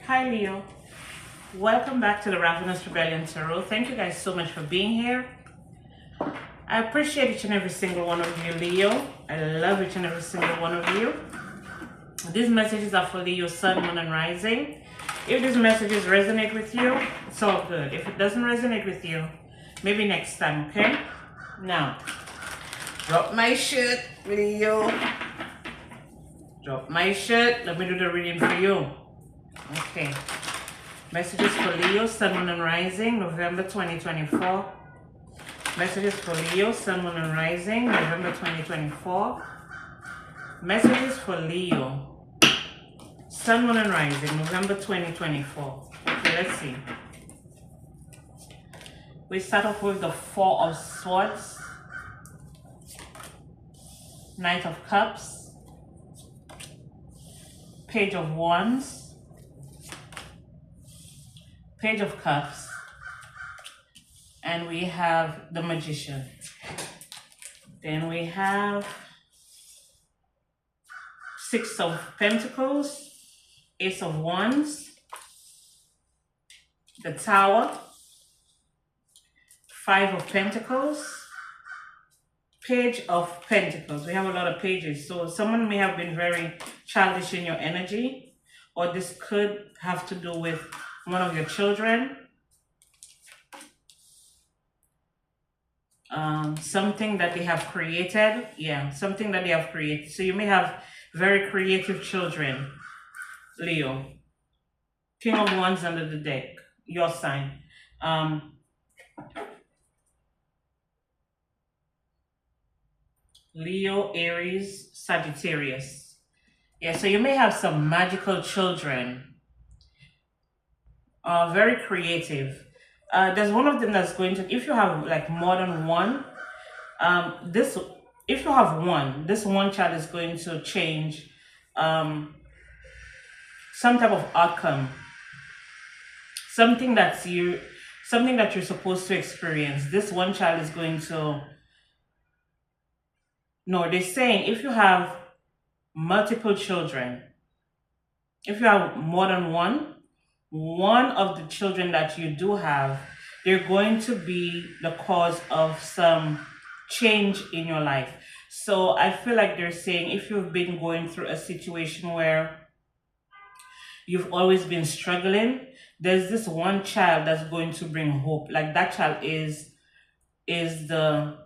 Hi Leo, welcome back to the Ravenous Rebellion Tarot. Thank you guys so much for being here. I appreciate each and every single one of you, Leo. I love each and every single one of you. These messages are for Leo, Sun, Moon, and Rising. If these messages resonate with you, it's all good. If it doesn't resonate with you, maybe next time, okay? Now, drop my shirt, Leo. Drop my shirt. Let me do the reading for you. Okay. Messages for Leo, Sun, Moon, and Rising, November 2024. Messages for Leo, Sun, Moon, and Rising, November 2024. Messages for Leo, Sun, Moon, and Rising, November 2024. Okay, let's see. We start off with the Four of Swords, Knight of Cups, Page of Wands, Page of Cups, and we have the Magician. Then we have Six of Pentacles, Ace of Wands, the Tower, Five of Pentacles, Page of Pentacles. We have a lot of pages, so someone may have been very childish in your energy, or this could have to do with one of your children. Something that they have created. Yeah, something that they have created. So you may have very creative children, Leo. King of Wands under the deck, your sign. Leo, Aries, Sagittarius. Yeah, so you may have some magical children. Very creative. There's one of them that's going to, if you have like more than one, if you have one, this one child is going to change some type of outcome, something that you're supposed to experience. This one child is going to, no, they're saying if you have multiple children, if you have more than one of the children that you do have, they're going to be the cause of some change in your life. So I feel like they're saying if you've been going through a situation where you've always been struggling, there's this one child that's going to bring hope. Like that child is the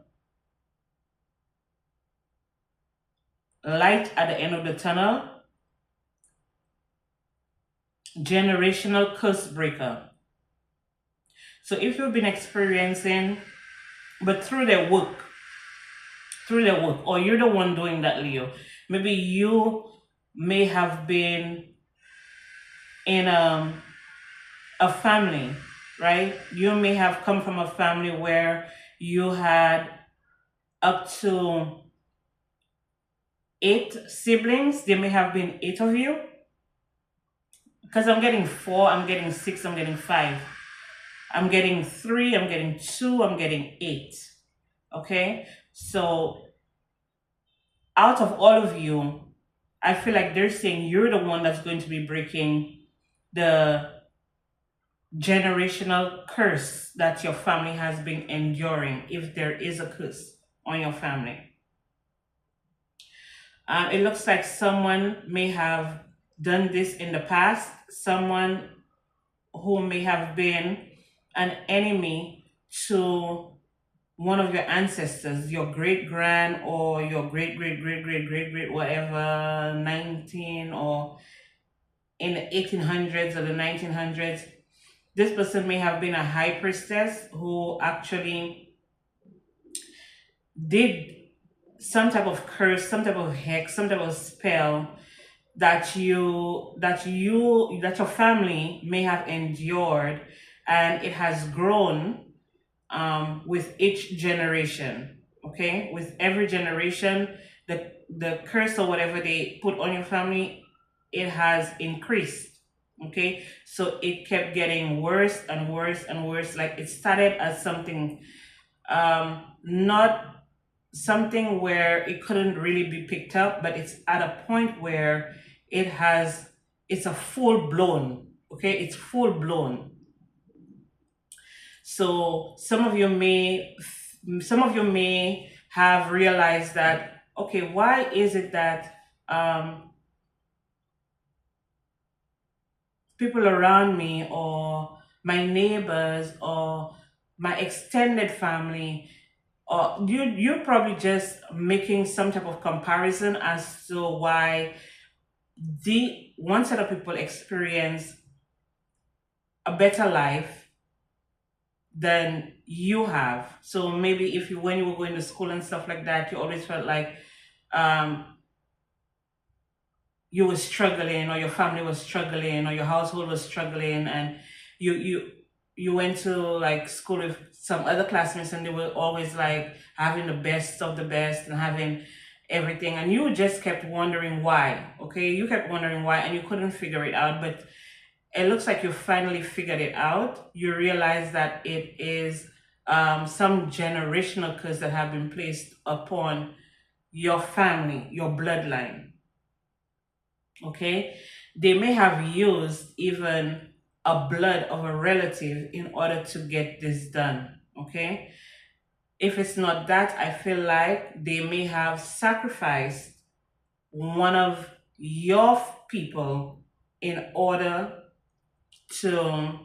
light at the end of the tunnel. Generational curse breaker. So if you've been experiencing, but through their work, or you're the one doing that, Leo, maybe you may have been in a family, right? You may have come from a family where you had up to 8 siblings. There may have been 8 of you. Because I'm getting 4, I'm getting 6, I'm getting 5. I'm getting 3, I'm getting 2, I'm getting 8. Okay? So, out of all of you, I feel like they're saying you're the one that's going to be breaking the generational curse that your family has been enduring, if there is a curse on your family. It looks like someone may have done this in the past, someone who may have been an enemy to one of your ancestors, your great-grand or your great-great-great-great-great-great, whatever, 19 or in the 1800s or the 1900s. This person may have been a high priestess who actually did some type of curse, some type of hex, some type of spell that your family may have endured, and it has grown with each generation. Okay, with every generation, the curse or whatever they put on your family, it has increased. Okay, so it kept getting worse and worse and worse. Like it started as something not something where it couldn't really be picked up, but it's at a point where it's a full-blown Okay, it's full blown. So some of you may have realized that, okay, why is it that um, people around me or my neighbors or my extended family, or you're probably just making some type of comparison as to why the one set of people experience a better life than you have. So maybe if you, when you were going to school and stuff like that, you always felt like um, you were struggling, or your family was struggling, or your household was struggling, and you you went to like school with some other classmates, and they were always like having the best of the best and having everything, and you just kept wondering why. Okay, you kept wondering why, and you couldn't figure it out, but it looks like you finally figured it out. You realize that it is some generational curse that have been placed upon your family, your bloodline. Okay, they may have used even a blood of a relative in order to get this done. Okay, if it's not that, I feel like they may have sacrificed one of your people in order to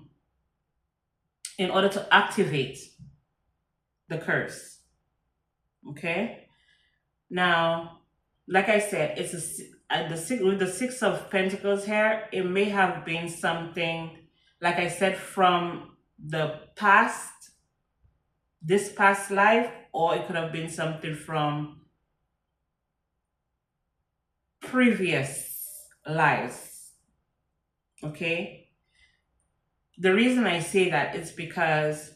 activate the curse. Okay, now, like I said, it's at the six, with the Six of Pentacles here. It may have been something, like I said, from the past, this past life, or it could have been something from previous lives. Okay, the reason I say that is because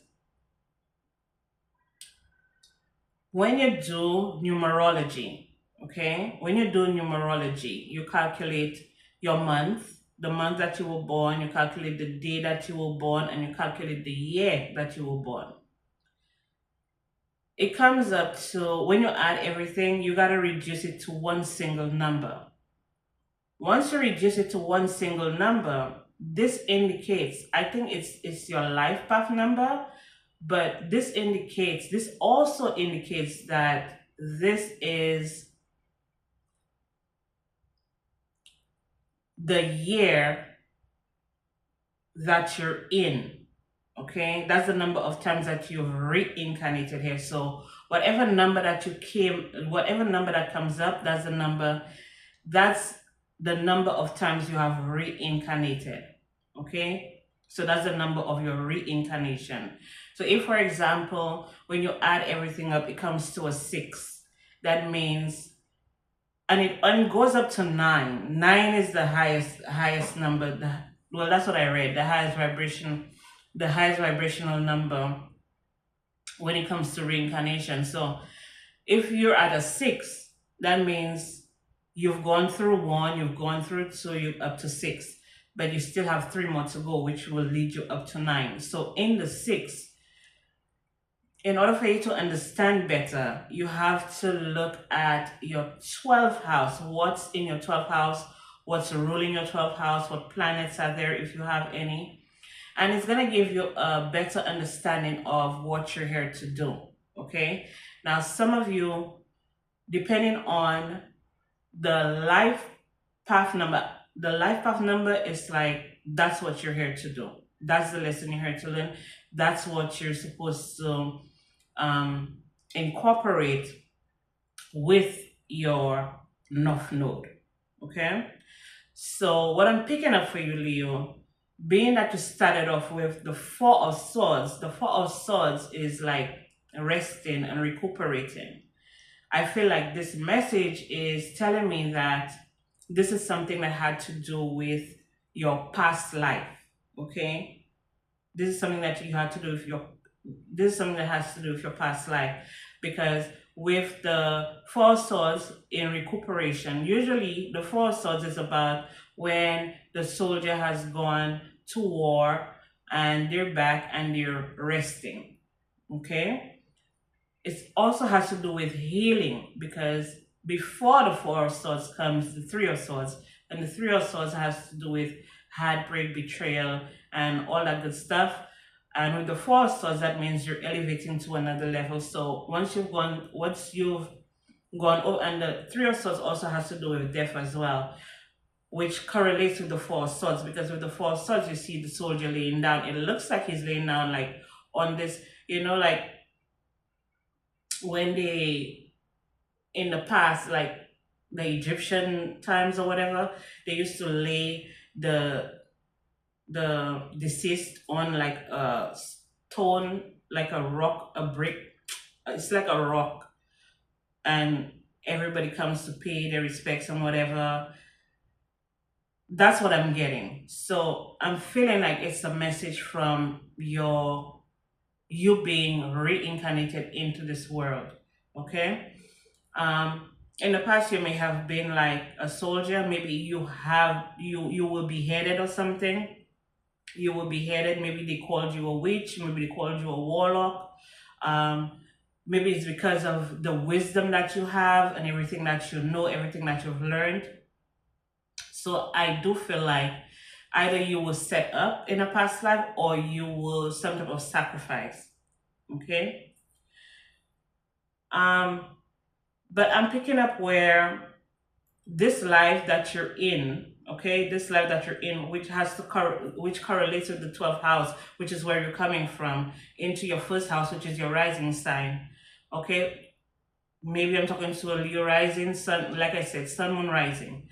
when you do numerology, okay, when you do numerology, you calculate your month, the month that you were born, you calculate the day that you were born, and you calculate the year that you were born. It comes up to, when you add everything, you got to reduce it to one single number. Once you reduce it to one single number, this indicates, I think it's your life path number, but this also indicates that this is the year that you're in. Okay, that's the number of times that you've reincarnated here. So whatever number whatever number that comes up, that's the number of times you have reincarnated. Okay, so that's the number of your reincarnation. So if, for example, when you add everything up, it comes to a 6, that means, and it goes up to 9. 9 is the highest number. Well, that's what I read. The highest vibrational number when it comes to reincarnation. So if you're at a 6, that means you've gone through 1, you've gone through 2, you're up to 6, but you still have 3 more to go, which will lead you up to 9. So in the 6, in order for you to understand better, you have to look at your 12th house. What's in your 12th house? What's ruling your 12th house? What planets are there, if you have any? And it's going to give you a better understanding of what you're here to do. Okay? Now, some of you, depending on the life path number is like, that's what you're here to do. That's the lesson you're here to learn. That's what you're supposed to incorporate with your North Node. Okay? So what I'm picking up for you, Leo, being that you started off with the Four of Swords, the Four of Swords is like resting and recuperating. I feel like this message is telling me that this is something that had to do with your past life. Okay? This is something that you had to do with this is something that has to do with your past life, because with the Four of Swords in recuperation, usually the Four of Swords is about when the soldier has gone to war and they're back and they're resting. Okay? It also has to do with healing, because before the Four of Swords comes the Three of Swords, and the Three of Swords has to do with heartbreak, betrayal, and all that good stuff. And with the Four of Swords, that means you're elevating to another level. So once you've gone, oh, and the Three of Swords also has to do with death as well, which correlates with the Four of Swords, because with the Four of Swords, you see the soldier laying down. It looks like he's laying down like on this, like when they, in the past, like the Egyptian times or whatever, they used to lay the deceased on like a stone, like a rock, a brick. It's like a rock, and everybody comes to pay their respects and whatever. That's what I'm getting. So I'm feeling like it's a message from you being reincarnated into this world. Okay. In the past, you may have been like a soldier. Maybe you will be headed or something. You will be headed. Maybe they called you a witch. Maybe they called you a warlock. Maybe it's because of the wisdom that you have and everything that you know, everything that you've learned. So I do feel like either you will set up in a past life or you will some type of sacrifice. Okay. But I'm picking up where this life that you're in, okay, this life that you're in, which which correlates with the 12th house, which is where you're coming from, into your first house, which is your rising sign. Okay. Maybe I'm talking to a Leo rising, sun, like I said, sun, moon, rising.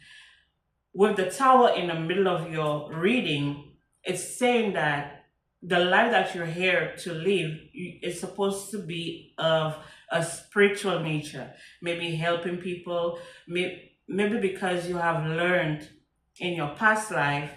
With the Tower in the middle of your reading, it's saying that the life that you're here to live is supposed to be of a spiritual nature. Maybe helping people, maybe because you have learned in your past life,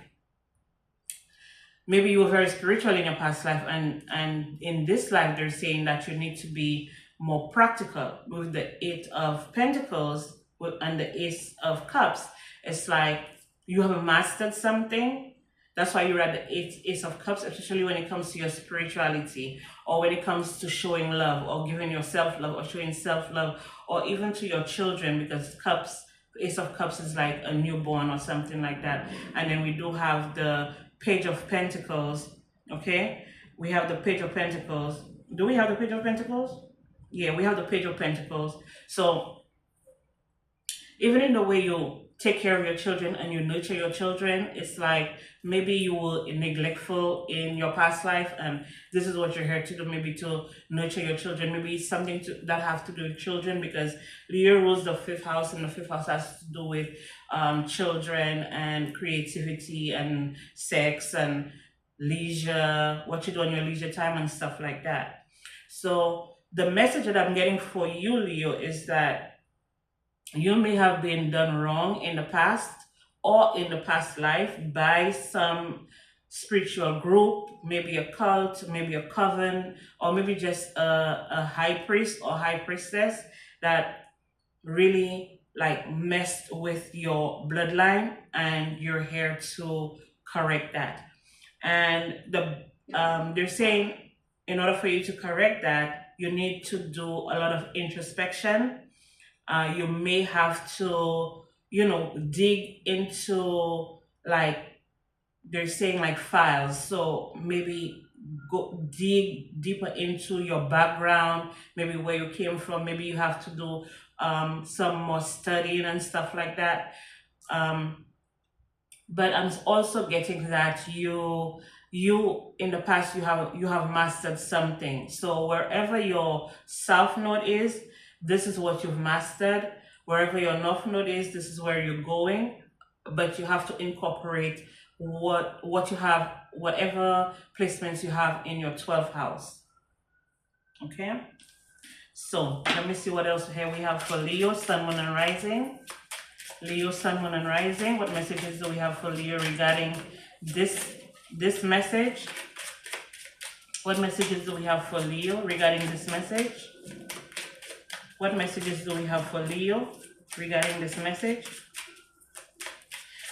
maybe you were very spiritual in your past life, and in this life they're saying that you need to be more practical. With the Eight of Pentacles and the Ace of Cups, it's like you have mastered something. That's why you're at the Ace of Cups, especially when it comes to your spirituality, or when it comes to showing love, or giving yourself love, or showing self-love, or even to your children, because Ace of Cups is like a newborn or something like that. And then we do have the Page of Pentacles, okay? We have the Page of Pentacles. Do we have the Page of Pentacles? Yeah, we have the Page of Pentacles. So even in the way you take care of your children and you nurture your children, it's like maybe you were neglectful in your past life, and this is what you're here to do, maybe to nurture your children. Maybe it's something that has to do with children, because Leo rules the 5th house, and the 5th house has to do with children and creativity and sex and leisure, what you do on your leisure time and stuff like that. So the message that I'm getting for you, Leo, is that you may have been done wrong in the past or in the past life by some spiritual group, maybe a cult, maybe a coven, or maybe just a high priest or high priestess that really like messed with your bloodline, and you're here to correct that. And they're saying in order for you to correct that, you need to do a lot of introspection. You may have to, dig into, like, they're saying like files. So maybe go dig deeper into your background, maybe where you came from. Maybe you have to do some more studying and stuff like that. But I'm also getting that you in the past you have mastered something. So wherever your south node is, this is what you've mastered. Wherever your north node is, this is where you're going. But you have to incorporate what you have, whatever placements you have in your 12th house. Okay. So let me see what else here we have for Leo, Sun, Moon, and Rising. Leo, Sun, Moon, and Rising. What messages do we have for Leo regarding this message? What messages do we have for Leo regarding this message? What messages do we have for Leo regarding this message?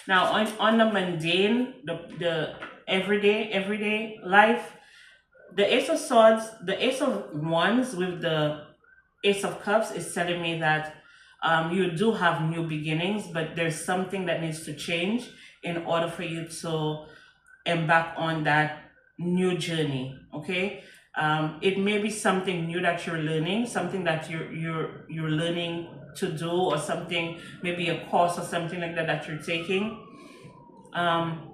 Now, on the mundane, the everyday life, the Ace of Swords, the Ace of Wands with the Ace of Cups is telling me that you do have new beginnings, but there's something that needs to change in order for you to embark on that new journey. Okay, it may be something new that you're learning, something that you're learning to do, or something, maybe a course or something like that that you're taking. um,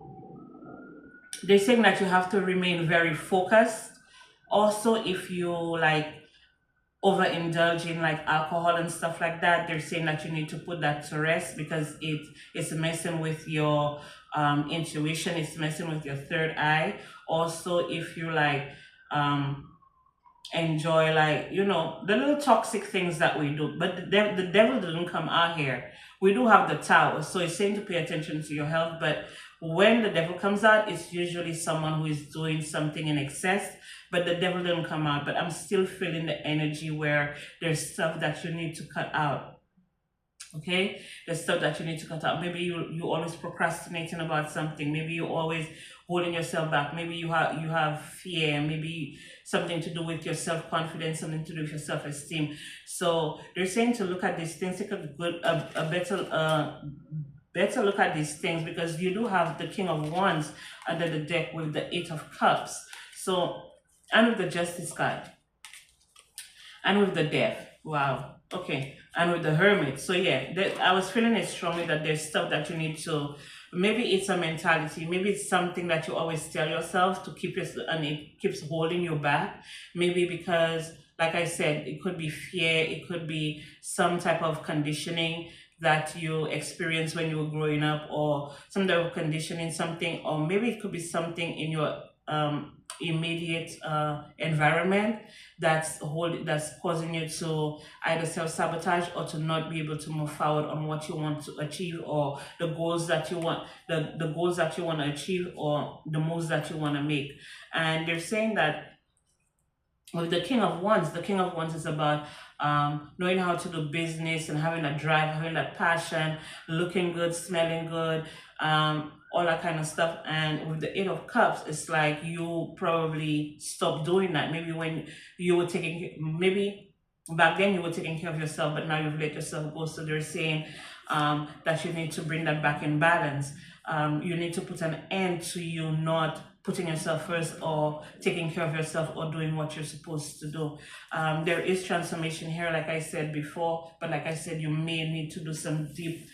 they're saying that you have to remain very focused. Also, if you like overindulge in like alcohol and stuff like that, they're saying that you need to put that to rest, because it's messing with your intuition, it's messing with your third eye. Also, if you like enjoy, like, you know, the little toxic things that we do, but the devil didn't come out here. We do have the tower, so it's saying to pay attention to your health, but when the devil comes out, it's usually someone who is doing something in excess, but the devil didn't come out. But I'm still feeling the energy where there's stuff that you need to cut out. Okay, the stuff that you need to cut out. Maybe you always procrastinating about something. Maybe you always holding yourself back. Maybe you have fear. Maybe something to do with your self-confidence, something to do with your self-esteem. So they're saying to look at these things, take a better look at these things, because you do have the King of Wands under the deck with the Eight of Cups. So, and with the Justice card, and with the Death. Wow. Okay. And with the Hermit. So yeah, I was feeling it strongly that there's stuff that you need to, maybe it's a mentality, maybe it's something that you always tell yourself to keep it, and it keeps holding you back. Maybe because, like I said, it could be fear, it could be some type of conditioning that you experienced when you were growing up, or some type of conditioning, something, or maybe it could be something in your immediate environment that's causing you to either self-sabotage or to not be able to move forward on what you want to achieve, or the goals that you want, the goals that you want to achieve, or the moves that you want to make. And they're saying that with the King of Wands is about knowing how to do business and having that drive, having that passion, looking good, smelling good, all that kind of stuff. And with the Eight of Cups, it's like you probably stopped doing that. Maybe when you were maybe back then you were taking care of yourself, but now you've let yourself go. So they're saying that you need to bring that back in balance. You need to put an end to you not putting yourself first, or taking care of yourself, or doing what you're supposed to do. There is transformation here, like I said before, but like I said, you may need to do some deep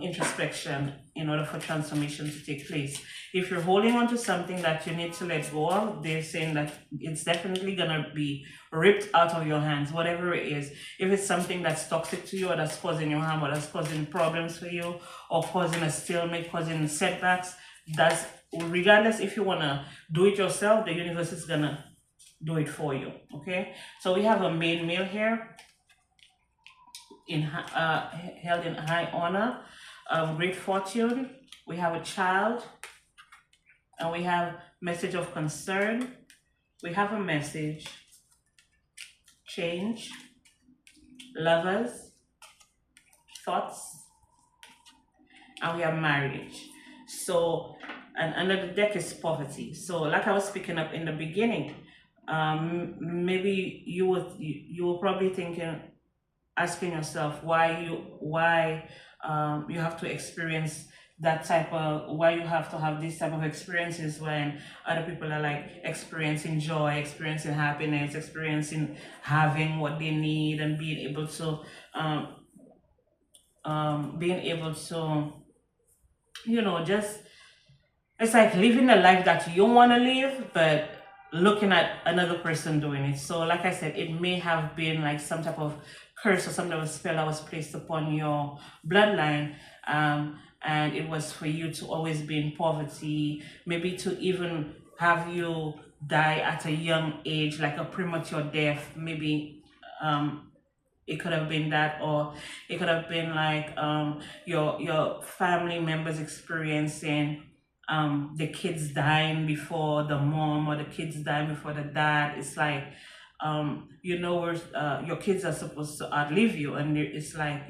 introspection in order for transformation to take place. If you're holding on to something that you need to let go of, they're saying that it's definitely gonna be ripped out of your hands, whatever it is. If it's something that's toxic to you, or that's causing you harm, or that's causing problems for you, or causing a stalemate, causing setbacks, that's, regardless if you want to do it yourself, the universe is gonna do it for you. Okay, so we have a main male here held in high honor, great fortune. We have a child, and we have message of concern. We have a message, change, lovers, thoughts, and we have marriage. So, and under the deck is poverty. So like I was speaking up in the beginning, maybe you were probably thinking, asking yourself why you have to experience that type of, why you have to have these type of experiences when other people are like experiencing joy, experiencing happiness, experiencing having what they need, and being able to you know, just, it's like living a life that you want to live, but looking at another person doing it. So like I said, it may have been like some type of curse or some type of spell that was placed upon your bloodline, and it was for you to always be in poverty, maybe to even have you die at a young age, like a premature death. Maybe it could have been that, or it could have been like your family members experiencing the kids dying before the mom, or the kids dying before the dad. It's like you know, where your kids are supposed to outlive you, and it's like,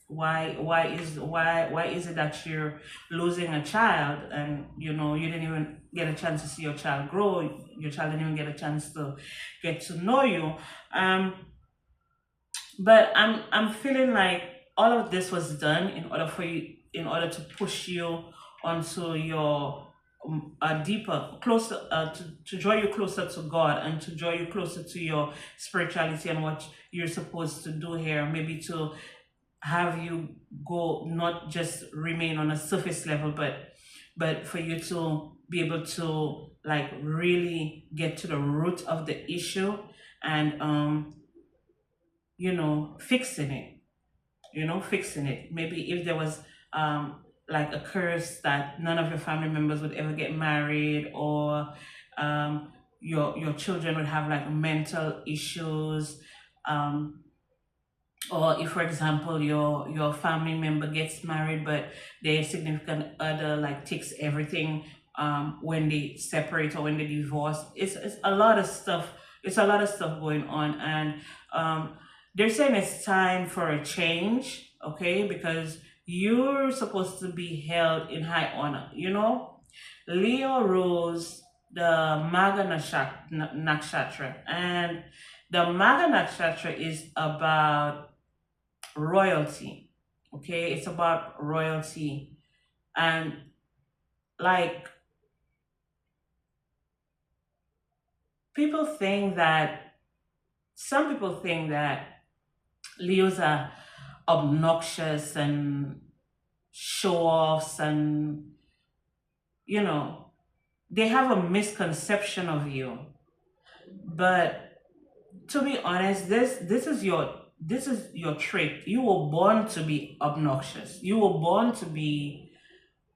why is it that you're losing a child, and you know, you didn't even get a chance to see your child grow, your child didn't even get a chance to get to know you. But I'm feeling like all of this was done in order to push you onto your deeper, closer, to draw you closer to God and to draw you closer to your spirituality and what you're supposed to do here. Maybe to have you go, not just remain on a surface level, but for you to be able to like really get to the root of the issue and fixing it, fixing it. Maybe if there was like a curse that none of your family members would ever get married, or your children would have like mental issues, or if, for example, your family member gets married but their significant other like takes everything when they separate or when they divorce. It's a lot of stuff. It's a lot of stuff going on, and they're saying it's time for a change, okay? Because you're supposed to be held in high honor. Leo rules the Maga Nakshatra, and the Maga Nakshatra is about royalty, okay? It's about royalty, and like some people think that Leos are obnoxious and show offs, and they have a misconception of you. But to be honest, this is your trait. You were born to be obnoxious. You were born to be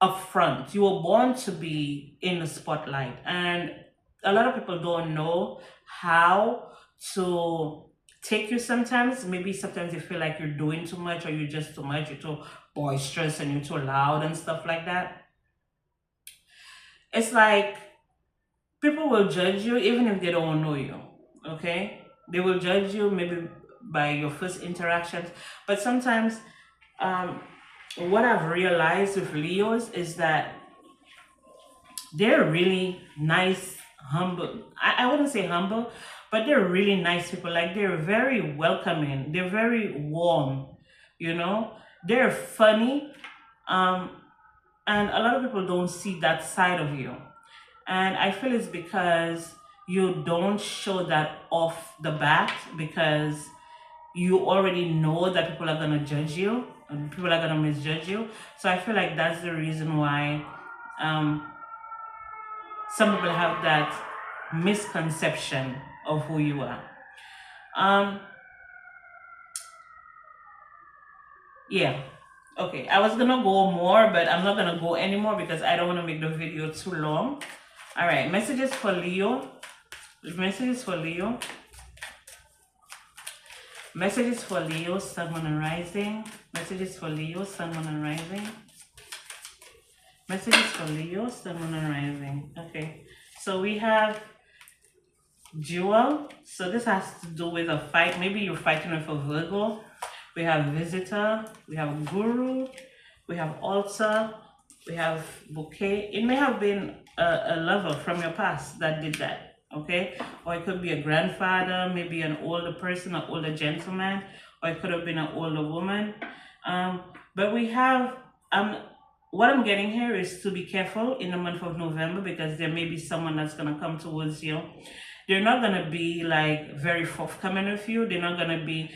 upfront. You were born to be in the spotlight, and a lot of people don't know how to take you sometimes. Maybe sometimes you feel like you're doing too much, or you're just too much, you're too boisterous and you're too loud and stuff like that. It's like people will judge you even if they don't know you, okay? They will judge you maybe by your first interactions, but sometimes what I've realized with Leos is that they're really nice, humble. I wouldn't say humble, but they're really nice people. Like, they're very welcoming. They're very warm, They're funny. And a lot of people don't see that side of you. And I feel it's because you don't show that off the bat, because you already know that people are going to judge you and people are going to misjudge you. So I feel like that's the reason why some people have that misconception of who you are. Yeah. Okay, I was gonna go more, but I'm not gonna go anymore because I don't want to make the video too long. All right, messages for Leo. Messages for Leo. Messages for Leo, Sun, Moon, and Rising. Messages for Leo, Sun, Moon, and Rising. Messages for Leo, Sun, Moon, and Rising. Okay, so we have Jewel. So this has to do with a fight. Maybe you're fighting with a Virgo. We have Visitor. We have Guru. We have Altar. We have Bouquet. It may have been a lover from your past that did that, okay? Or it could be a grandfather, maybe an older person, an older gentleman, or it could have been an older woman. But we have, what I'm getting here is to be careful in the month of November, because there may be someone that's going to come towards you. They're not going to be like very forthcoming with you. They're not going to be,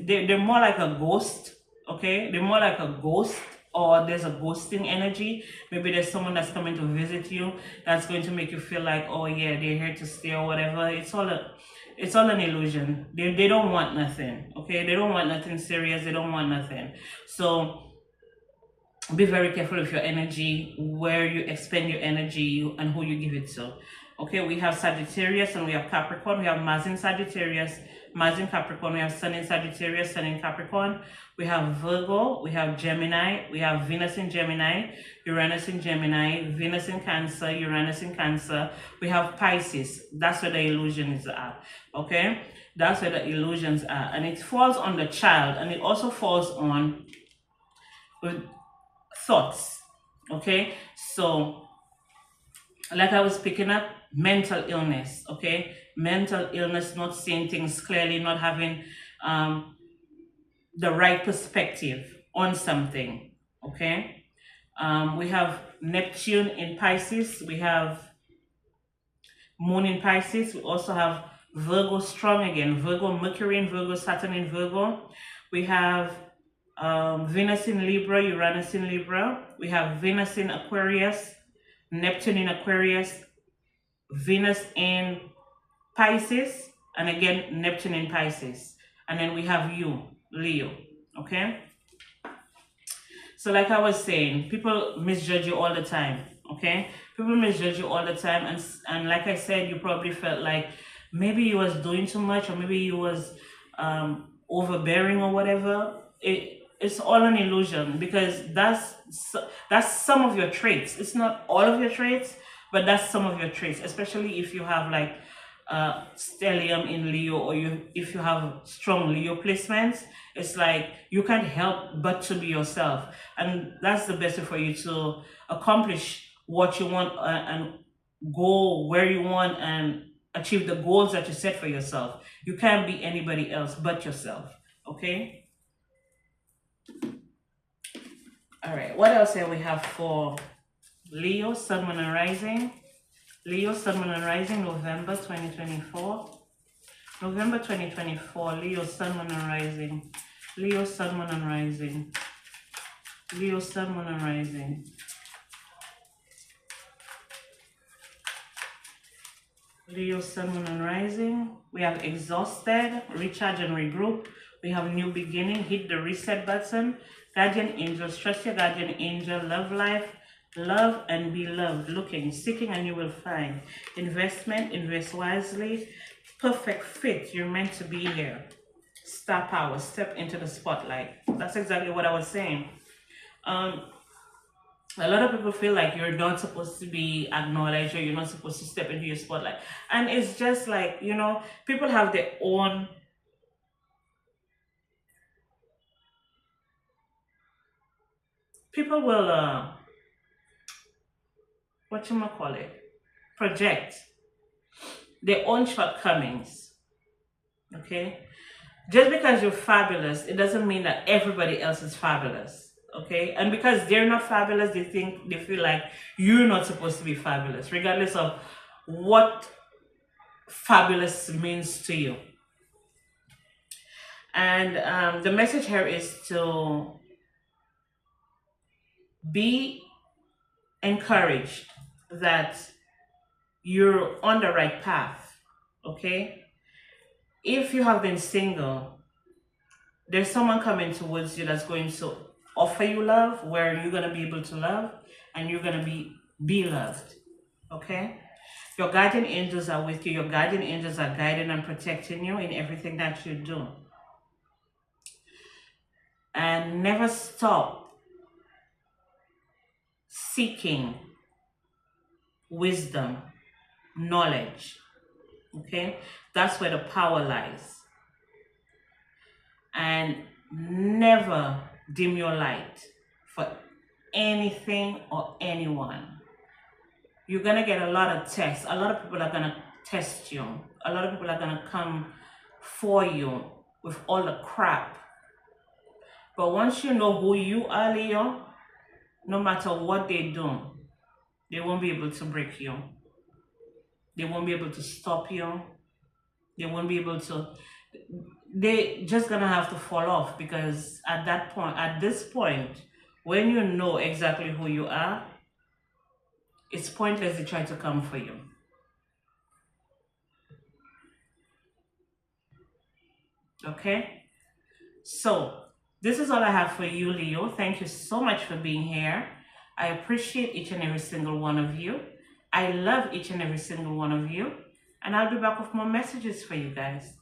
they're more like a ghost, okay? They're more like a ghost, or there's a ghosting energy. Maybe there's someone that's coming to visit you that's going to make you feel like, oh yeah, they're here to stay or whatever. It's all an illusion. They don't want nothing, okay? They don't want nothing serious. They don't want nothing. So be very careful with your energy, where you expend your energy and who you give it to. Okay, we have Sagittarius and we have Capricorn. We have Mars in Sagittarius, Mars in Capricorn. We have Sun in Sagittarius, Sun in Capricorn. We have Virgo, we have Gemini, we have Venus in Gemini, Uranus in Gemini, Venus in Cancer, Uranus in Cancer. We have Pisces. That's where the illusions are, okay? That's where the illusions are. And it falls on the child, and it also falls on thoughts, okay? So, like I was picking up, mental illness, okay? Mental illness, not seeing things clearly, not having the right perspective on something, okay? We have Neptune in Pisces. We have Moon in Pisces. We also have Virgo strong again. Virgo, Mercury in Virgo, Saturn in Virgo. We have Venus in Libra, Uranus in Libra. We have Venus in Aquarius, Neptune in Aquarius, Venus in Pisces, and again, Neptune in Pisces. And then we have you, Leo, okay? So like I was saying, people misjudge you all the time, okay? People misjudge you all the time, and like I said, you probably felt like maybe you was doing too much, or maybe you was overbearing or whatever. It's all an illusion, because that's some of your traits. It's not all of your traits, but that's some of your traits, especially if you have like stellium in Leo, or if you have strong Leo placements. It's like you can't help but to be yourself, and that's the best way for you to accomplish what you want and go where you want and achieve the goals that you set for yourself. You can't be anybody else but yourself, okay? All right, what else here we have for Leo, Sun, Moon, and Rising? Leo, Sun, Moon, and Rising, November 2024. November 2024, Leo, Sun, Moon, and Rising. Leo, Sun, Moon, and Rising. Leo, Sun, Moon, and Rising. Leo, Sun, Moon, and Rising. We have exhausted, recharge and regroup. We have new beginning, hit the reset button. Guardian angels, trust your guardian angel, love life, love and be loved. Looking, seeking, and you will find. Investment, invest wisely. Perfect fit, you're meant to be here. Star power, step into the spotlight. That's exactly what I was saying. A lot of people feel like you're not supposed to be acknowledged, or you're not supposed to step into your spotlight. And it's just like, you know, people have their own people will project their own shortcomings, okay? Just because you're fabulous, it doesn't mean that everybody else is fabulous, okay? And because they're not fabulous, they feel like you're not supposed to be fabulous, regardless of what fabulous means to you. And the message here is to be encouraged that you're on the right path, okay? If you have been single, there's someone coming towards you that's going to offer you love, where you're going to be able to love, and you're going to be loved, okay? Your guardian angels are with you. Your guardian angels are guiding and protecting you in everything that you do. And never stop seeking wisdom, knowledge, okay? That's where the power lies. And never dim your light for anything or anyone. You're gonna get a lot of tests. A lot of people are gonna test you. A lot of people are gonna come for you with all the crap. But once you know who you are, Leo, no matter what they do, they won't be able to break you. They won't be able to stop you. They won't be able to, they're just gonna have to fall off, because at this point, when you know exactly who you are, it's pointless to try to come for you. Okay? So, this is all I have for you, Leo. Thank you so much for being here. I appreciate each and every single one of you. I love each and every single one of you. And I'll be back with more messages for you guys.